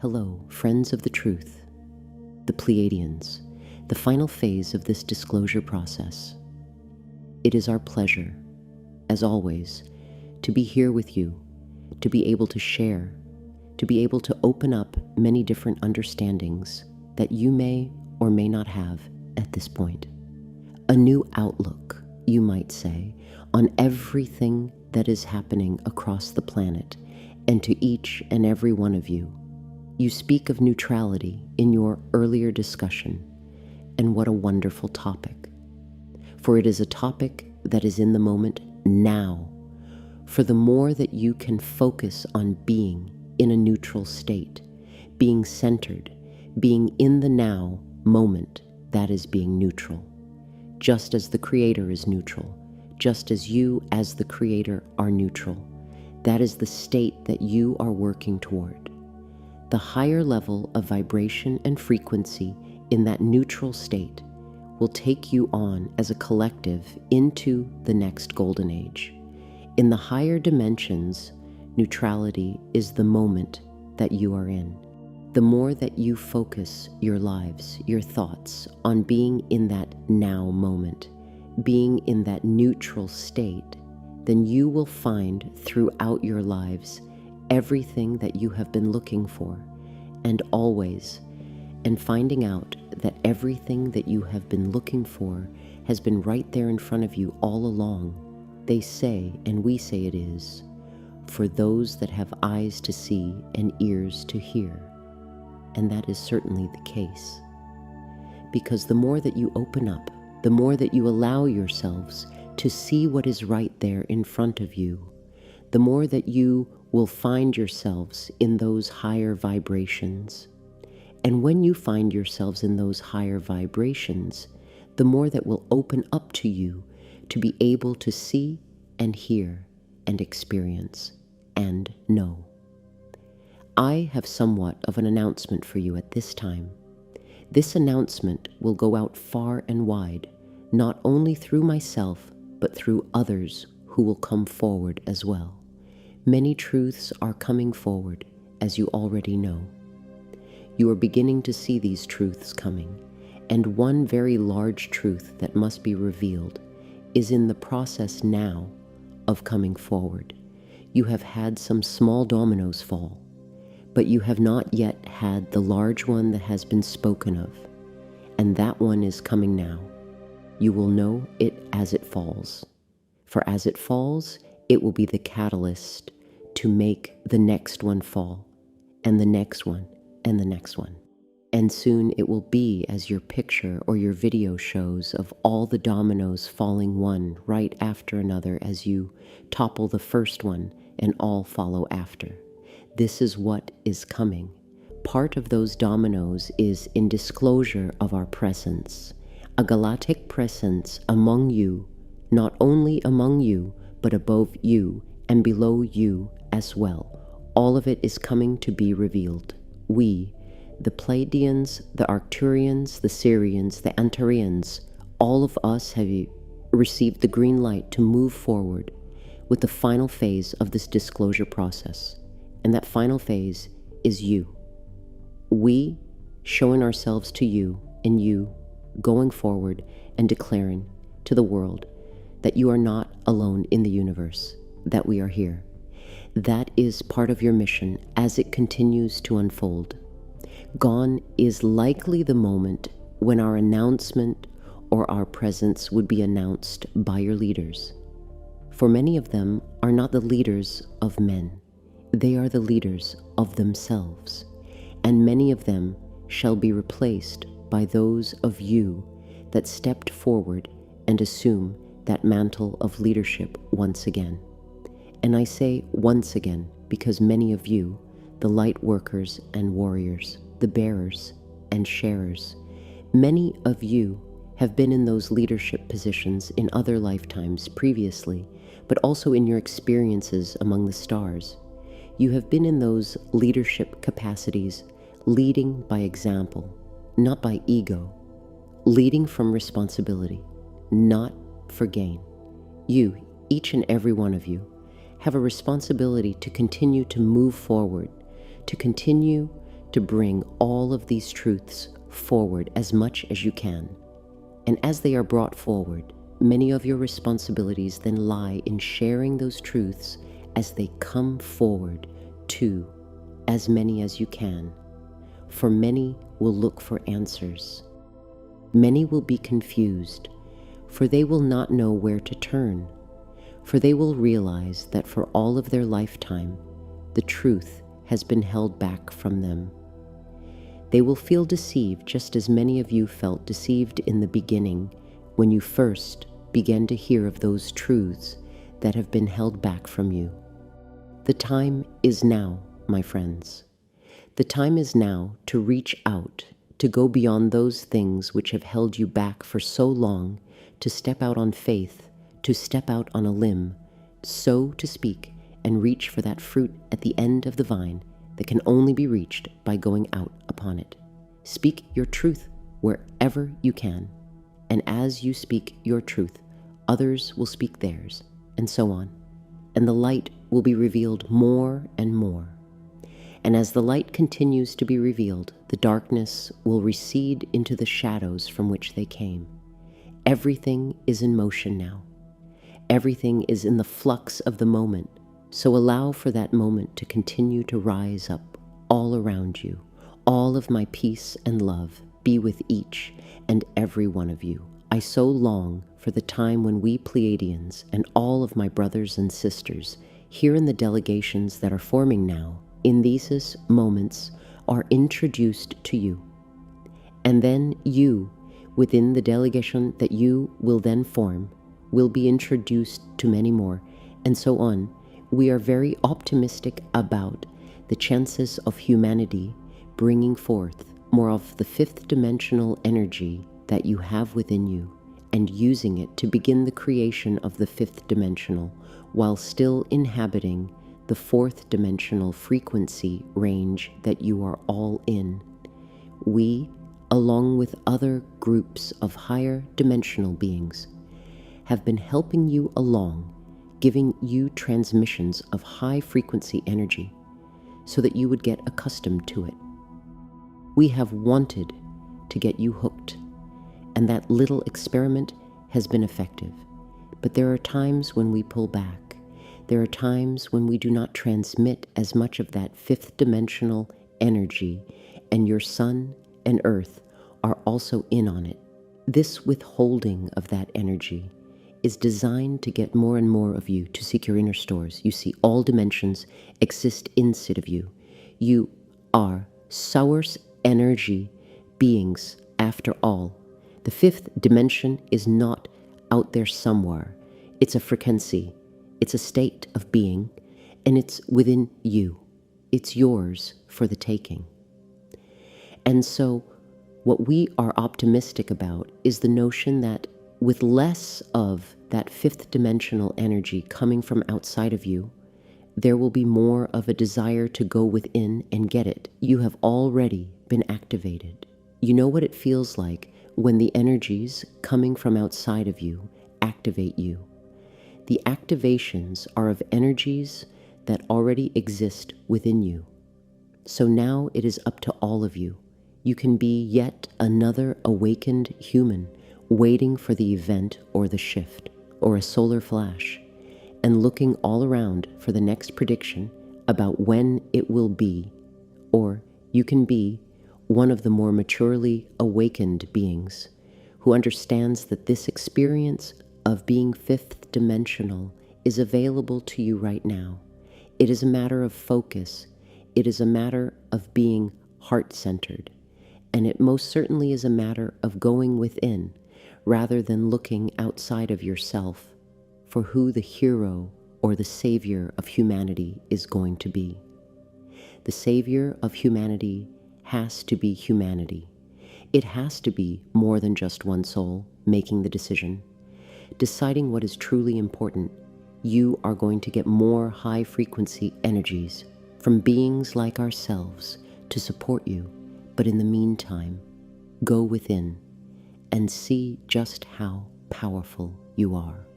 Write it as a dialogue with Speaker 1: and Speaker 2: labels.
Speaker 1: Hello, friends of the truth, the Pleiadians, the final phase of this disclosure process. It is our pleasure, as always, to be here with you, to be able to share, to be able to open up many different understandings that you may or may not have at this point. A new outlook, you might say, on everything that is happening across the planet and to each and every one of you. You speak of neutrality in your earlier discussion, and what a wonderful topic. For it is a topic that is in the moment now. For the more that you can focus on being in a neutral state, being centered, being in the now moment, that is being neutral. Just as the Creator is neutral, just as you as the Creator are neutral, that is the state that you are working toward. The higher level of vibration and frequency in that neutral state will take you on as a collective into the next golden age. In the higher dimensions, neutrality is the moment that you are in. The more that you focus your lives, your thoughts on being in that now moment, being in that neutral state, then you will find throughout your lives everything that you have been looking for, and always, and finding out that everything that you have been looking for has been right there in front of you all along. They say, and we say it is, for those that have eyes to see and ears to hear. And that is certainly the case. Because the more that you open up, the more that you allow yourselves to see what is right there in front of you, the more that you will find yourselves in those higher vibrations. And when you find yourselves in those higher vibrations, the more that will open up to you to be able to see and hear and experience and know. I have somewhat of an announcement for you at this time. This announcement will go out far and wide, not only through myself, but through others who will come forward as well. Many truths are coming forward, as you already know. You are beginning to see these truths coming, and one very large truth that must be revealed is in the process now of coming forward. You have had some small dominoes fall, but you have not yet had the large one that has been spoken of, and that one is coming now. You will know it as it falls, for as it falls, it will be the catalyst to make the next one fall, and the next one, and the next one. And soon it will be as your picture or your video shows of all the dominoes falling one right after another as you topple the first one and all follow after. This is what is coming. Part of those dominoes is in disclosure of our presence, a galactic presence among you, not only among you, but above you and below you as well. All of it is coming to be revealed. We, the Pleiadians, the Arcturians, the Sirians, the Antarians, all of us have received the green light to move forward with the final phase of this disclosure process. And that final phase is you. We showing ourselves to you, and you going forward and declaring to the world that you are not alone in the universe, that we are here. That is part of your mission as it continues to unfold. Gone is likely the moment when our announcement or our presence would be announced by your leaders. For many of them are not the leaders of men. They are the leaders of themselves. And many of them shall be replaced by those of you that stepped forward and assume that mantle of leadership once again. And I say once again because many of you, the light workers and warriors, the bearers and sharers, many of you have been in those leadership positions in other lifetimes previously, but also in your experiences among the stars. You have been in those leadership capacities, leading by example, not by ego, leading from responsibility, not for gain. You, each and every one of you, have a responsibility to continue to move forward, to continue to bring all of these truths forward as much as you can. And as they are brought forward, many of your responsibilities then lie in sharing those truths as they come forward to as many as you can. For many will look for answers. Many will be confused, for they will not know where to turn. For they will realize that for all of their lifetime, the truth has been held back from them. They will feel deceived just as many of you felt deceived in the beginning when you first began to hear of those truths that have been held back from you. The time is now, my friends. The time is now to reach out, to go beyond those things which have held you back for so long, to step out on faith, to step out on a limb, so to speak, and reach for that fruit at the end of the vine that can only be reached by going out upon it. Speak your truth wherever you can, and as you speak your truth, others will speak theirs, and so on, and the light will be revealed more and more. And as the light continues to be revealed, the darkness will recede into the shadows from which they came. Everything is in motion now. Everything is in the flux of the moment. So allow for that moment to continue to rise up all around you. All of my peace and love be with each and every one of you. I so long for the time when we Pleiadians and all of my brothers and sisters here in the delegations that are forming now, in these moments, are introduced to you. And then you, within the delegation that you will then form, will be introduced to many more, and so on. We are very optimistic about the chances of humanity bringing forth more of the fifth dimensional energy that you have within you and using it to begin the creation of the fifth dimensional while still inhabiting the fourth dimensional frequency range that you are all in. We, along with other groups of higher dimensional beings, have been helping you along, giving you transmissions of high frequency energy so that you would get accustomed to it. We have wanted to get you hooked, and that little experiment has been effective. But there are times when we pull back. There are times when we do not transmit as much of that fifth dimensional energy, and your sun and earth are also in on it. This withholding of that energy is designed to get more and more of you to seek your inner stores. You see, all dimensions exist inside of you. You are source energy beings after all. The fifth dimension is not out there somewhere. It's a frequency. It's a state of being, and it's within you. It's yours for the taking. And so what we are optimistic about is the notion that with less of that fifth dimensional energy coming from outside of you, there will be more of a desire to go within and get it. You have already been activated. You know what it feels like when the energies coming from outside of you activate you. The activations are of energies that already exist within you. So now it is up to all of you. You can be yet another awakened human waiting for the event or the shift or a solar flash and looking all around for the next prediction about when it will be. Or you can be one of the more maturely awakened beings who understands that this experience of being fifth dimensional is available to you right now. It is a matter of focus. It is a matter of being heart-centered. And it most certainly is a matter of going within rather than looking outside of yourself for who the hero or the savior of humanity is going to be. The savior of humanity has to be humanity. It has to be more than just one soul making the decision, deciding what is truly important. You are going to get more high-frequency energies from beings like ourselves to support you. But in the meantime, go within and see just how powerful you are.